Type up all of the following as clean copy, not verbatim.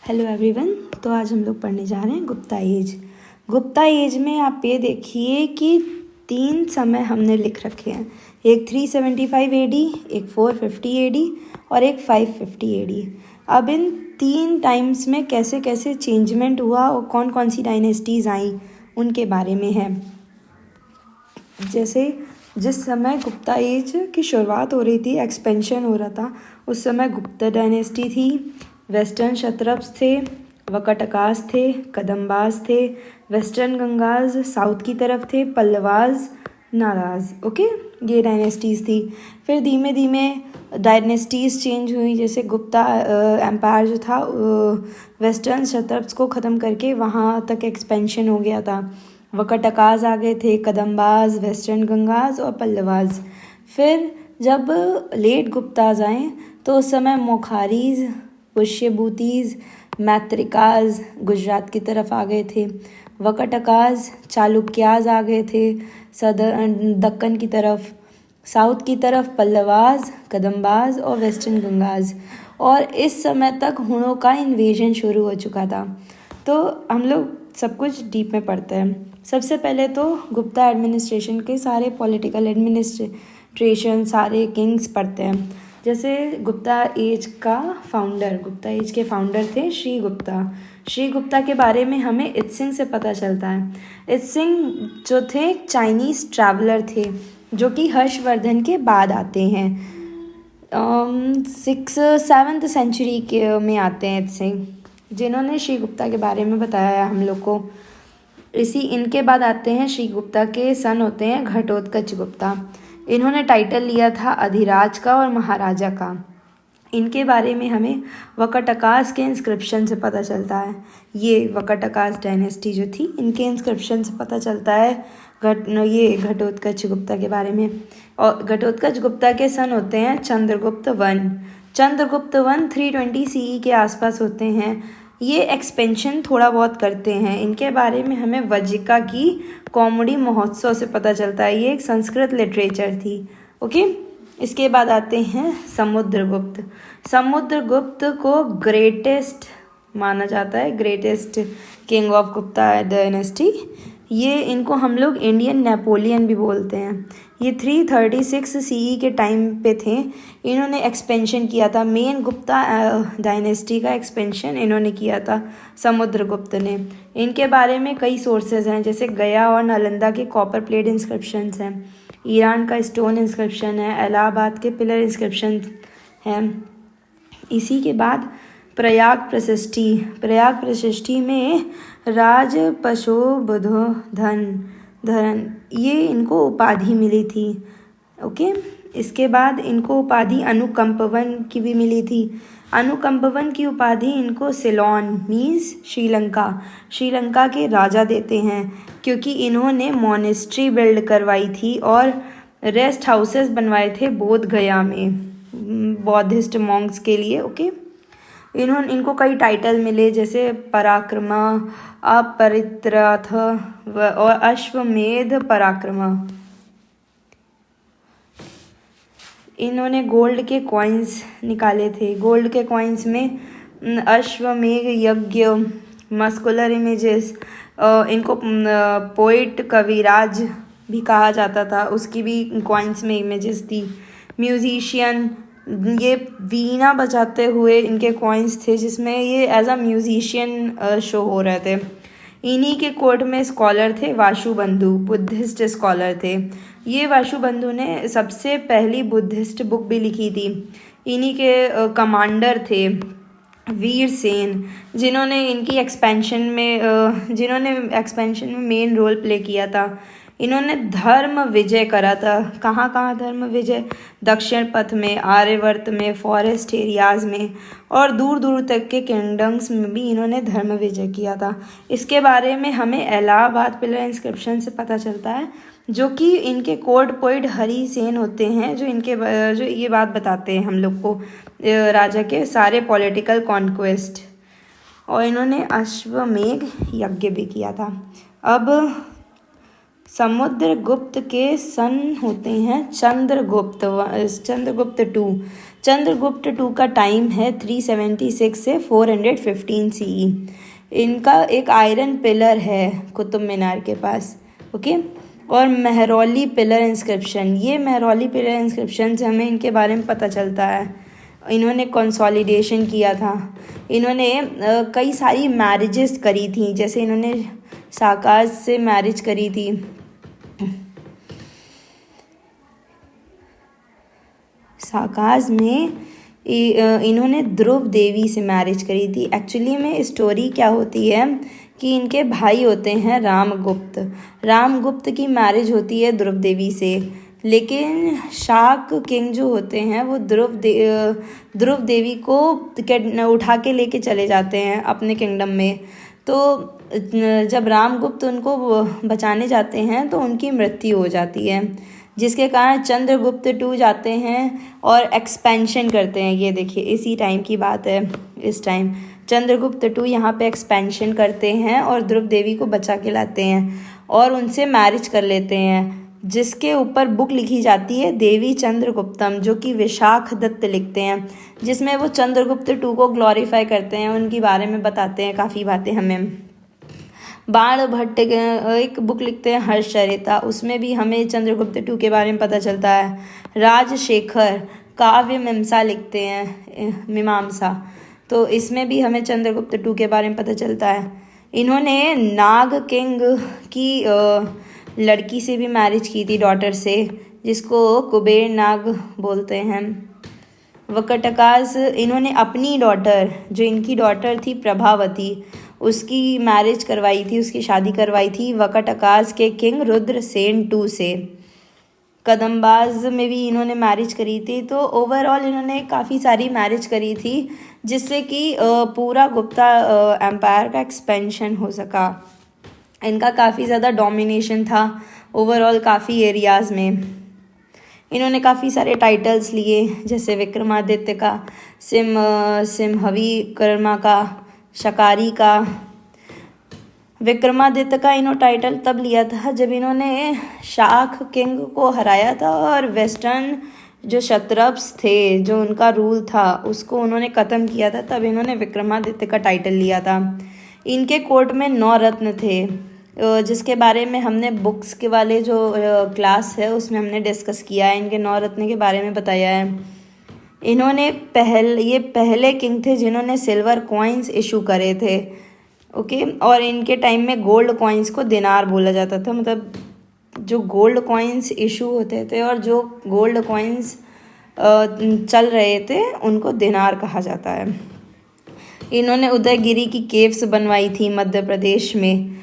Hello everyone. तो आज हम लोग पढ़ने जा रहे हैं गुप्ता एज। गुप्ता एज में आप ये देखिए कि 3 समय हमने लिख रखे हैं, एक 375 एडी, एक 450 एडी और एक 550 एडी। अब इन 3 टाइम्स में कैसे कैसे चेंजमेंट हुआ और कौन कौन सी डायनेस्टीज़ आई उनके बारे में है। जैसे जिस समय गुप्ता एज की शुरुआत हो रही थी, एक्सपेंशन हो रहा था, उस समय गुप्ता डायनेस्टी थी, वेस्टर्न क्षत्रप्स थे, वकटकास थे, कदम्बास थे, वेस्टर्न गंगाज साउथ की तरफ थे, पल्लवाज, नाराज। ओके, ये डायनेस्टीज़ थी। फिर धीमे धीमे डायनेस्टीज़ चेंज हुई। जैसे गुप्ता एम्पायर जो था वेस्टर्न क्षत्रप्स को ख़त्म करके वहाँ तक एक्सपेंशन हो गया था। वकटकाज आ गए थे, कदम्बाज, वेस्टर्न गंगाज और पल्लवाज। फिर जब लेट गुप्ताज आए तो उस समय मोखारीज, पुष्यभूतीज, मैत्रिकाज गुजरात की तरफ आ गए थे। वकटकाज, चालुक्याज आ गए थे दक्कन की तरफ। साउथ की तरफ पल्लवाज, कदम्बाज और वेस्टर्न गंगाज। और इस समय तक हुणों का इन्वेजन शुरू हो चुका था। तो हम लोग सब कुछ डीप में पढ़ते हैं। सबसे पहले तो गुप्ता एडमिनिस्ट्रेशन के सारे पॉलिटिकल एडमिनिस्ट्रेशन, सारे किंग्स पढ़ते हैं। जैसे गुप्ता एज के फाउंडर थे श्री गुप्ता। श्री गुप्ता के बारे में हमें इत्सिंग से पता चलता है। इत्सिंग जो थे चाइनीज़ ट्रैवलर थे, जो कि हर्षवर्धन के बाद आते हैं। 7th सेंचुरी के में आते हैं इत्सिंग, जिन्होंने श्री गुप्ता के बारे में बताया है हम लोग को। इनके बाद आते हैं श्री गुप्ता के सन होते हैं घटोत्कच गुप्ता। इन्होंने टाइटल लिया था अधिराज का और महाराजा का। इनके बारे में हमें वकटकास के इंस्क्रिप्शन से पता चलता है। ये वकटकास डायनेस्टी जो थी, इनके इंस्क्रिप्शन से पता चलता है घटोत्कच गुप्ता के बारे में। और घटोत्कच गुप्ता के सन होते हैं Chandragupta one. Chandragupta one 320 CE के आसपास होते हैं। ये एक्सपेंशन थोड़ा बहुत करते हैं। इनके बारे में हमें वज्जिका की कॉमेडी महोत्सव से पता चलता है। ये एक संस्कृत लिटरेचर थी। ओके, इसके बाद आते हैं समुद्रगुप्त। समुद्रगुप्त को ग्रेटेस्ट माना जाता है, greatest king of Gupta dynasty. ये इनको हम लोग इंडियन नेपोलियन भी बोलते हैं। ये 336 CE के टाइम पे थे। इन्होंने एक्सपेंशन किया था, मेन गुप्ता डायनेस्टी का एक्सपेंशन इन्होंने किया था, समुद्रगुप्त ने। इनके बारे में कई सोर्सेज हैं, जैसे गया और नालंदा के कॉपर प्लेट इंस्क्रिप्शंस हैं, ईरान का स्टोन इंस्क्रिप्शन है, इलाहाबाद के पिलर इंस्क्रिप्शन हैं। इसी के बाद प्रयाग प्रशिष्टि में राज धन ये इनको उपाधि मिली थी। ओके, इसके बाद इनको उपाधि अनुकंपवन की भी मिली थी। अनुकंपवन की उपाधि इनको सिलोन मीन्स श्रीलंका के राजा देते हैं, क्योंकि इन्होंने मॉनेस्ट्री बिल्ड करवाई थी और रेस्ट हाउसेस बनवाए थे बोध गया में बौद्धिस्ट मॉन्क्स के लिए। ओके, इनको कई टाइटल मिले, जैसे पराक्रमा, अपरित्रथ और अश्वमेध पराक्रमा। इन्होंने गोल्ड के कॉइन्स निकाले थे। गोल्ड के कॉइन्स में अश्वमेध यज्ञ, मस्कुलर इमेजेस, इनको पोइट कविराज भी कहा जाता था, उसकी भी कॉइन्स में इमेजेस थी। म्यूजिशियन, ये वीणा बजाते हुए इनके कॉइन्स थे, जिसमें ये एज अ म्यूजिशियन शो हो रहे थे। इन्हीं के कोर्ट में स्कॉलर थे वाशुबंधु, बुद्धिस्ट स्कॉलर थे। ये वाशुबंधु ने सबसे पहली बुद्धिस्ट बुक भी लिखी थी। इन्हीं के कमांडर थे वीरसेन, जिन्होंने एक्सपेंशन में मेन रोल प्ले किया था। इन्होंने धर्म विजय करा था। कहाँ कहाँ धर्म विजय? दक्षिण पथ में, आर्यवर्त में, फॉरेस्ट एरियाज़ में और दूर दूर तक के किंगडम्स में भी इन्होंने धर्म विजय किया था। इसके बारे में हमें इलाहाबाद पिलर इंस्क्रिप्शन से पता चलता है, जो कि इनके कोर्ट पोइट हरि सेन होते हैं, जो ये बात बताते हैं हम लोग को राजा के सारे पॉलिटिकल कॉन्क्वेस्ट। और इन्होंने अश्वमेध यज्ञ भी किया था। अब समुद्रगुप्त के सन होते हैं चंद्रगुप्त टू। चंद्रगुप्त टू का टाइम है 376 से 415 CE। इनका एक आयरन पिलर है कुतुब मीनार के पास। ओके, और मेहरौली पिलर इंस्क्रिप्शन, ये मेहरौली पिलर इंस्क्रिप्शन से हमें इनके बारे में पता चलता है। इन्होंने कंसोलिडेशन किया था। इन्होंने कई सारी मैरिजेस करी थी, जैसे इन्होंने साकाज से मैरिज करी थी। साकाज में इन्होंने ध्रुव देवी से मैरिज करी थी। एक्चुअली में स्टोरी क्या होती है कि इनके भाई होते हैं रामगुप्त। रामगुप्त की मैरिज होती है ध्रुव देवी से, लेकिन शाक किंग जो होते हैं वो ध्रुव देवी को उठा के लेके चले जाते हैं अपने किंगडम में। तो जब रामगुप्त उनको बचाने जाते हैं तो उनकी मृत्यु हो जाती है, जिसके कारण चंद्रगुप्त टू जाते हैं और एक्सपेंशन करते हैं। ये देखिए इसी टाइम की बात है। इस टाइम चंद्रगुप्त टू यहाँ पे एक्सपेंशन करते हैं और ध्रुव देवी को बचा के लाते हैं और उनसे मैरिज कर लेते हैं, जिसके ऊपर बुक लिखी जाती है देवी चंद्रगुप्तम, जो कि विशाख दत्त लिखते हैं, जिसमें वो चंद्रगुप्त टू को ग्लोरीफाई करते हैं, उनके बारे में बताते हैं काफ़ी बातें हमें। बाण भट्ट एक बुक लिखते हैं हर्षचरिता, उसमें भी हमें चंद्रगुप्त टू के बारे में पता चलता है। राजशेखर काव्य मीमांसा लिखते हैं, मीमांसा, तो इसमें भी हमें चंद्रगुप्त टू के बारे में पता चलता है। इन्होंने नाग किंग की लड़की से भी मैरिज की थी, डॉटर से, जिसको कुबेर नाग बोलते हैं। वकटकास, इन्होंने अपनी डॉटर, जो इनकी डॉटर थी प्रभावती, उसकी मैरिज करवाई थी, उसकी शादी करवाई थी वकटकास के किंग रुद्रसेन टू से। कदम्बाज में भी इन्होंने मैरिज करी थी। तो ओवरऑल इन्होंने काफ़ी सारी मैरिज करी थी, जिससे कि पूरा गुप्ता एम्पायर का एक्सपेंशन हो सका। इनका काफ़ी ज़्यादा डोमिनेशन था ओवरऑल काफ़ी एरियाज़ में। इन्होंने काफ़ी सारे टाइटल्स लिए, जैसे विक्रमादित्य का, सिमहवी कर्मा का, शकारी का। विक्रमादित्य का इन्होंने टाइटल तब लिया था जब इन्होंने शाक किंग को हराया था और वेस्टर्न जो क्षत्रप्स थे, जो उनका रूल था, उसको उन्होंने ख़त्म किया था, तब इन्होंने विक्रमादित्य का टाइटल लिया था। इनके कोर्ट में 9 रत्न थे, जिसके बारे में हमने बुक्स के वाले जो क्लास है उसमें हमने डिस्कस किया है, इनके 9 रत्न के बारे में बताया है। इन्होंने ये पहले किंग थे जिन्होंने सिल्वर कॉइन्स इशू करे थे। ओके, और इनके टाइम में गोल्ड कॉइन्स को दिनार बोला जाता था, मतलब जो गोल्ड कॉइन्स इशू होते थे और जो गोल्ड कॉइन्स चल रहे थे उनको दिनार कहा जाता है। इन्होंने उदयगिरी की केव्स बनवाई थी मध्य प्रदेश में,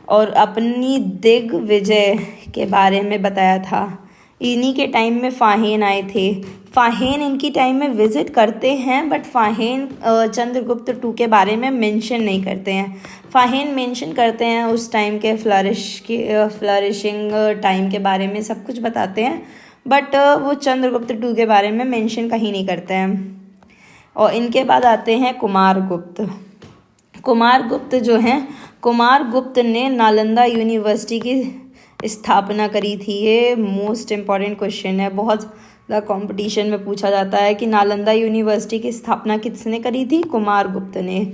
और अपनी दिग्विजय के बारे में बताया था। इन्हीं के टाइम में फाहेन आए थे। फाहेन इनकी टाइम में विजिट करते हैं, बट फाहेन चंद्रगुप्त टू के बारे में मेंशन नहीं करते हैं। फाहेन मेंशन करते हैं उस टाइम के फ्लरिशिंग टाइम के बारे में सब कुछ बताते हैं, बट वो चंद्रगुप्त टू के बारे में मेंशन कहीं नहीं करते हैं। और इनके बाद आते हैं कुमारगुप्त। कुमारगुप्त जो हैं, कुमारगुप्त ने नालंदा यूनिवर्सिटी की स्थापना करी थी। ये मोस्ट इम्पॉर्टेंट क्वेश्चन है, बहुत ज़्यादा कंपटीशन में पूछा जाता है कि नालंदा यूनिवर्सिटी की स्थापना किसने करी थी? कुमारगुप्त ने।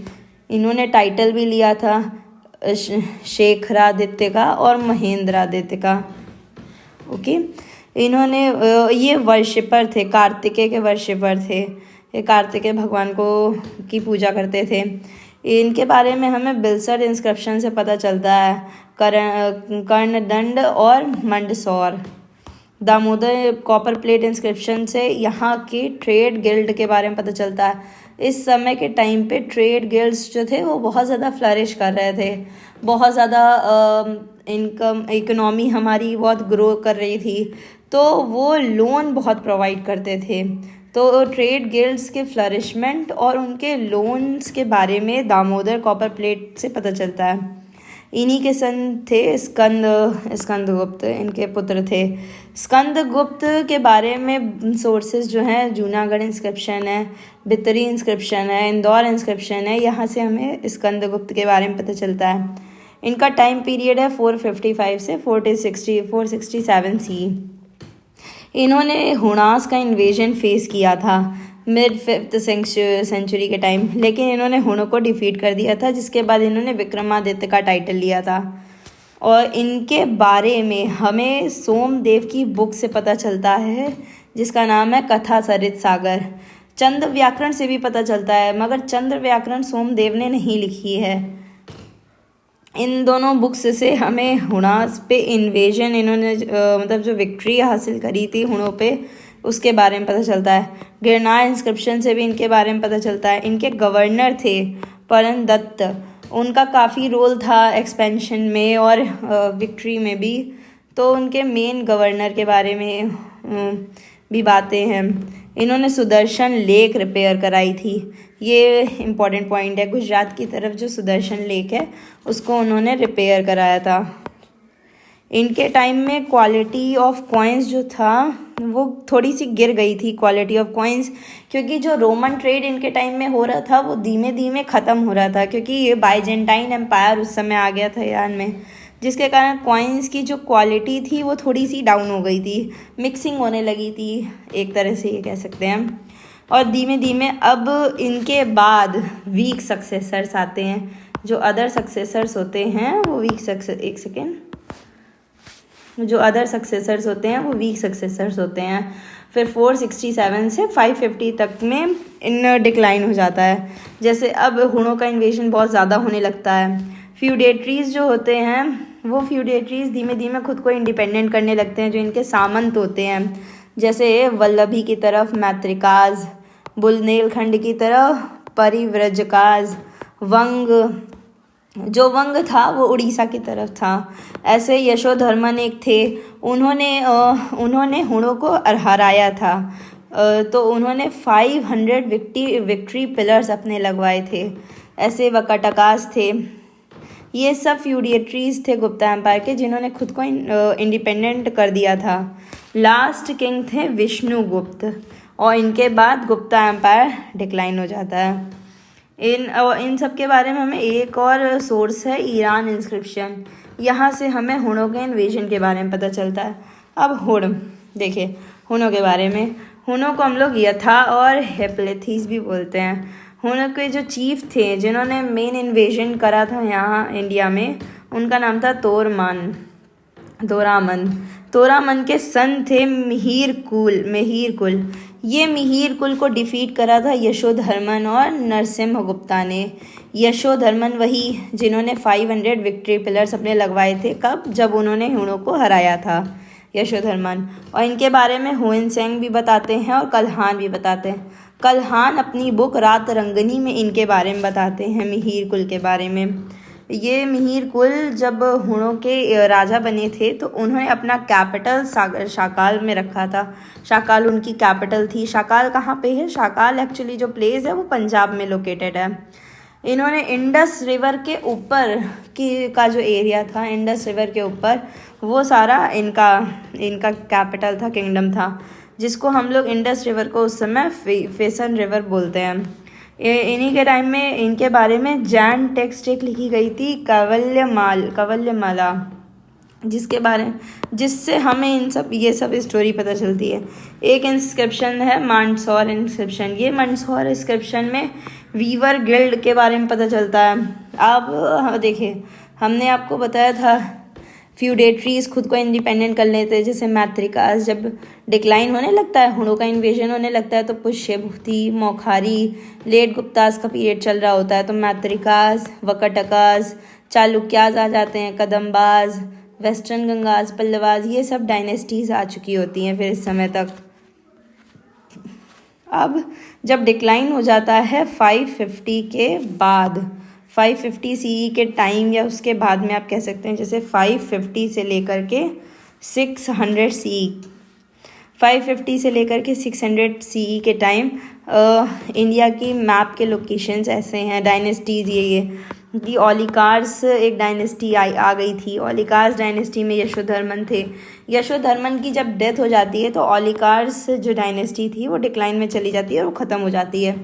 इन्होंने टाइटल भी लिया था शेखरादित्य का और महेंद्रादित्य का। ओके, इन्होंने ये वर्शिपर थे, कार्तिकेय के वर्शिपर थे, ये कार्तिकेय भगवान को की पूजा करते थे। इनके बारे में हमें बिलसर इंस्क्रिप्शन से पता चलता है, कर्णदंड और Mandsaur. Damodar copper plate inscription से यहाँ के ट्रेड गिल्ड के बारे में पता चलता है। इस समय के टाइम पे ट्रेड गिल्ड्स जो थे वो बहुत ज़्यादा फ्लरिश कर रहे थे, बहुत ज़्यादा इकोनॉमी हमारी बहुत ग्रो कर रही थी, तो वो लोन बहुत प्रोवाइड करते थे। तो ट्रेड गिल्ड्स के फ्लरिशमेंट और उनके लोन्स के बारे में दामोदर कॉपर प्लेट से पता चलता है। इन्हीं के सन थे स्कंदगुप्त, इनके पुत्र थे। स्कंदगुप्त के बारे में सोर्सेज जो हैं, जूनागढ़ इंस्क्रिप्शन है, भितरी इंस्क्रिप्शन है, इंदौर इंस्क्रिप्शन है, यहाँ से हमें स्कंदगुप्त के बारे में पता चलता है। इनका टाइम पीरियड है 455 से 467 सी। इन्होंने हुणास का इन्वेजन फेस किया था मिड 5th सेंचुरी के टाइम, लेकिन इन्होंने हुणों को डिफीट कर दिया था, जिसके बाद इन्होंने विक्रमादित्य का टाइटल लिया था। और इनके बारे में हमें सोमदेव की बुक से पता चलता है, जिसका नाम है कथा सरित सागर। चंद्र व्याकरण से भी पता चलता है, मगर चंद्र व्याकरण सोमदेव ने नहीं लिखी है। इन दोनों बुक्स से हमें हुणास पे इन्वेजन इन्होंने मतलब जो विक्ट्री हासिल करी थी हुणों पे, उसके बारे में पता चलता है। गिरनार इंस्क्रिप्शन से भी इनके बारे में पता चलता है। इनके गवर्नर थे परन दत्त, उनका काफ़ी रोल था एक्सपेंशन में और विक्ट्री में भी, तो उनके मेन गवर्नर के बारे में भी बातें हैं। इन्होंने सुदर्शन लेक रिपेयर कराई थी, ये इम्पॉर्टेंट पॉइंट है। गुजरात की तरफ जो सुदर्शन लेक है उसको उन्होंने रिपेयर कराया था। इनके टाइम में क्वालिटी ऑफ कॉइन्स जो था वो थोड़ी सी गिर गई थी, क्वालिटी ऑफ कॉइन्स, क्योंकि जो रोमन ट्रेड इनके टाइम में हो रहा था वो धीमे धीमे ख़त्म हो रहा था, क्योंकि ये बाइजेंटाइन एम्पायर उस समय आ गया था ईरान में, जिसके कारण कॉइन्स की जो क्वालिटी थी वो थोड़ी सी डाउन हो गई थी, मिक्सिंग होने लगी थी, एक तरह से ये कह सकते हैं। और धीमे धीमे अब इनके बाद वीक सक्सेसर्स आते हैं। जो अदर सक्सेसर्स होते हैं वो वीक सक्सेसर्स होते हैं वो वीक सक्सेसर्स होते हैं। फिर 467 से 550 तक में इन डिक्लाइन हो जाता है। जैसे अब हुणों का इन्वेजन बहुत ज़्यादा होने लगता है। फ्यूडेटरीज जो होते हैं वो फ्यूडेटरीज धीमे धीमे खुद को इंडिपेंडेंट करने लगते हैं, जो इनके सामंत होते हैं, जैसे वल्लभी की तरफ मैत्रिकाज, बुंदेलखंड की तरफ परिव्रजकाज, वंग, जो वंग था वो उड़ीसा की तरफ था। ऐसे यशोधर्मन एक थे, उन्होंने हुणों को हराया था, तो उन्होंने 500 विक्ट्री पिलर्स अपने लगवाए थे। ऐसे वकटकास थे। ये सब फ्यूडिएटरीज थे गुप्ता एम्पायर के, जिन्होंने खुद को इंडिपेंडेंट कर दिया था। लास्ट किंग थे विष्णुगुप्त, और इनके बाद गुप्ता एम्पायर डिक्लाइन हो जाता है। इन सब के बारे में हमें एक और सोर्स है ईरान इंस्क्रिप्शन, यहाँ से हमें हुणों के इन्वेजन के बारे में पता चलता है। अब हुण देखिए, हुणों के बारे में, हुणों को हम लोग यथा और हेप्लेथीस भी बोलते हैं। हुणों के जो चीफ थे जिन्होंने मेन इन्वेजन करा था यहाँ इंडिया में, उनका नाम था तोरामन के सन थे मिहिर कुल। ये मिहिर कुल को डिफीट करा था यशोधर्मन और नरसिम्हगुप्ता ने। यशोधर्मन वही जिन्होंने 500 विक्ट्री पिलर्स अपने लगवाए थे, कब? जब उन्होंने हुणों को हराया था, यशोधर्मन। और इनके बारे में हुइनसेंग भी बताते हैं और कल्हान भी बताते हैं। कल्हान अपनी बुक रात रंगनी में इनके बारे में बताते हैं, मिहिर कुल के बारे में। ये मिहिर कुल जब हुणों के राजा बने थे तो उन्होंने अपना कैपिटल शाकाल में रखा था। शाकाल उनकी कैपिटल थी। शाकाल कहाँ पे है? शाकाल एक्चुअली जो प्लेस है वो पंजाब में लोकेटेड है। इन्होंने इंडस रिवर के ऊपर का जो एरिया था, इंडस रिवर के ऊपर, वो सारा इनका कैपिटल था, किंगडम था, जिसको हम लोग इंडस रिवर को उस समय फेसन रिवर बोलते हैं। इन्हीं के टाइम में इनके बारे में जैन टेक्स्ट एक लिखी गई थी, कवल्यमाला, जिससे हमें ये सब स्टोरी पता चलती है। एक इंस्क्रिप्शन है मंदसौर इंस्क्रिप्शन। ये मंदसौर इंस्क्रिप्शन में वीवर गिल्ड के बारे में पता चलता है। अब देखिए, हमने आपको बताया था फ्यूडेटरीज खुद को इंडिपेंडेंट कर लेते हैं, जैसे मैत्रिकास जब डिक्लाइन होने लगता है, हुणों का इन्वेजन होने लगता है, तो पुष्यभूति, मौखारी, लेट गुप्तास का पीरियड चल रहा होता है, तो मैत्रिकास, वकटकास, चालुक्यास आ जाते हैं, कदम्बाज, वेस्टर्न गंगाज, पल्लवाज, ये सब डायनेस्टीज आ चुकी होती हैं फिर इस समय तक। अब जब डिक्लाइन हो जाता है 550 के बाद, 550 सीई के टाइम या उसके बाद में आप कह सकते हैं, जैसे 550 से लेकर के 600 सीई, 550 से लेकर के 600 सीई के टाइम इंडिया की मैप के लोकेशंस ऐसे हैं, डायनेस्टीज ये कि ओलिकार्स एक डायनेस्टी आ गई थी। ओलिकार्स डायनेस्टी में यशोधर्मन थे। यशोधर्मन की जब डेथ हो जाती है तो ओलिकार्स जो डायनेस्टी थी वो डिक्लाइन में चली जाती है और वो ख़त्म हो जाती है।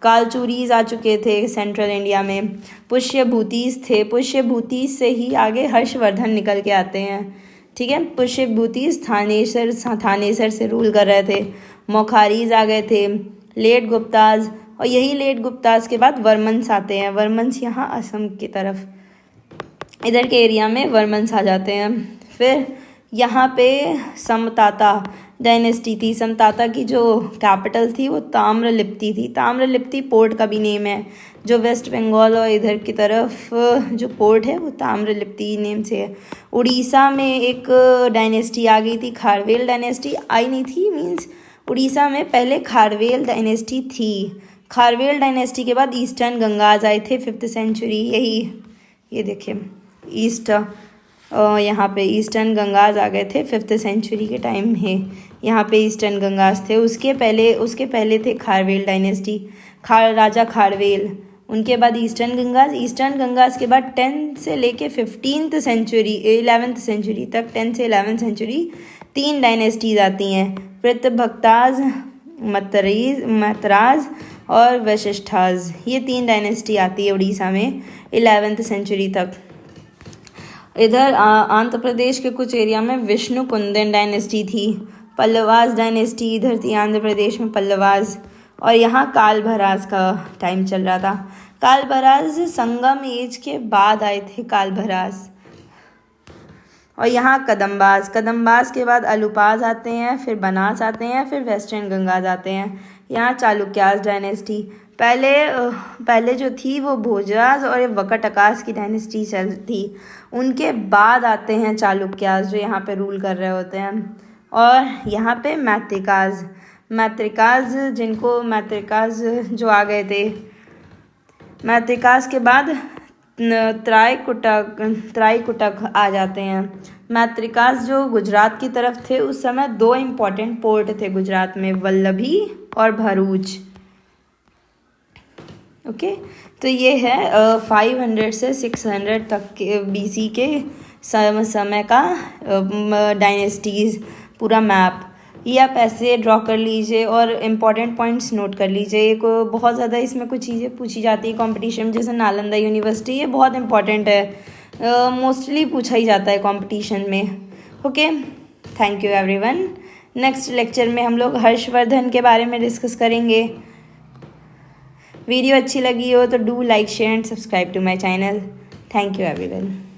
कालचूरीज आ चुके थे सेंट्रल इंडिया में। पुष्यभूतीस थे, पुष्यभूतीस से ही आगे हर्षवर्धन निकल के आते हैं। ठीक है, पुष्यभूतीस थानेसर से रूल कर रहे थे। मोखारीज आ गए थे, लेट गुप्ताज, और यही लेट गुप्ताज के बाद वर्मन्स आते हैं। वर्मन्स यहाँ असम की तरफ, इधर के एरिया में वर्मन्स आ जाते हैं। फिर यहाँ पे समताता डायनेस्टी थी। समताता की जो कैपिटल थी वो ताम्रलिप्ति थी। ताम्रलिप्ति पोर्ट का भी नेम है। जो वेस्ट बंगाल और इधर की तरफ जो पोर्ट है वो ताम्रलिप्ति नेम से है। उड़ीसा में एक डायनेस्टी आ गई थी, खारवेल डायनेस्टी आई नहीं थी, मीन्स उड़ीसा में पहले खारवेल डायनेस्टी थी। खारवेल डायनेस्टी के बाद ईस्टर्न गंगाज आए थे 5th सेंचुरी। यही ये देखिए यहाँ पे ईस्टर्न गंगाज आ गए थे 5th सेंचुरी के टाइम में। यहाँ पे ईस्टर्न गंगाज थे। उसके पहले थे खारवेल डायनेस्टी, राजा खारवेल। उनके बाद ईस्टर्न गंगाज के बाद 10 से लेके 15th सेंचुरी 11th सेंचुरी तक, 10 से 11th सेंचुरी 3 डायनेस्टीज आती हैं, पृथभक्ताज, मतराज और वशिष्ठाज। ये 3 डायनेस्टी आती है उड़ीसा में 11th सेंचुरी तक। इधर आंध्र प्रदेश के कुछ एरिया में विष्णुकुंदन डायनेस्टी थी। पल्लवाज डायनेस्टी इधर थी आंध्र प्रदेश में, पल्लवाज। और यहाँ कालभराज का टाइम चल रहा था। कालभराज संगम एज के बाद आए थे कालभराज। और यहाँ कदम्बाज के बाद अलुपाज आते हैं, फिर बनास आते हैं, फिर वेस्टर्न गंगाज आते हैं। यहाँ चालुक्यास डायनेस्टी पहले जो थी वो भोजराज और वकटकास की डायनेस्टी थी। उनके बाद आते हैं चालुक्यास जो यहाँ पे रूल कर रहे होते हैं। और यहाँ पे मैत्रिकाज जो आ गए थे। मैत्रिकाज के बाद त्रायकुटक आ जाते हैं। मैत्रिकाज जो गुजरात की तरफ थे, उस समय 2 इम्पॉर्टेंट पोर्ट थे गुजरात में, वल्लभी और भरूच। ओके, तो ये है 500 से 600 तक के BC के समय का डायनेस्टीज़ पूरा मैप। ये आप ऐसे ड्रॉ कर लीजिए और इम्पॉर्टेंट पॉइंट्स नोट कर लीजिए। एक बहुत ज़्यादा इसमें कुछ चीज़ें पूछी जाती है कंपटीशन में, जैसे नालंदा यूनिवर्सिटी, ये बहुत इम्पॉर्टेंट है, मोस्टली पूछा ही जाता है कंपटीशन में। Okay, thank you everyone. Next lecture में हम लोग हर्षवर्धन के बारे में डिस्कस करेंगे। वीडियो अच्छी लगी हो तो do like, share and subscribe to my channel. Thank you everyone.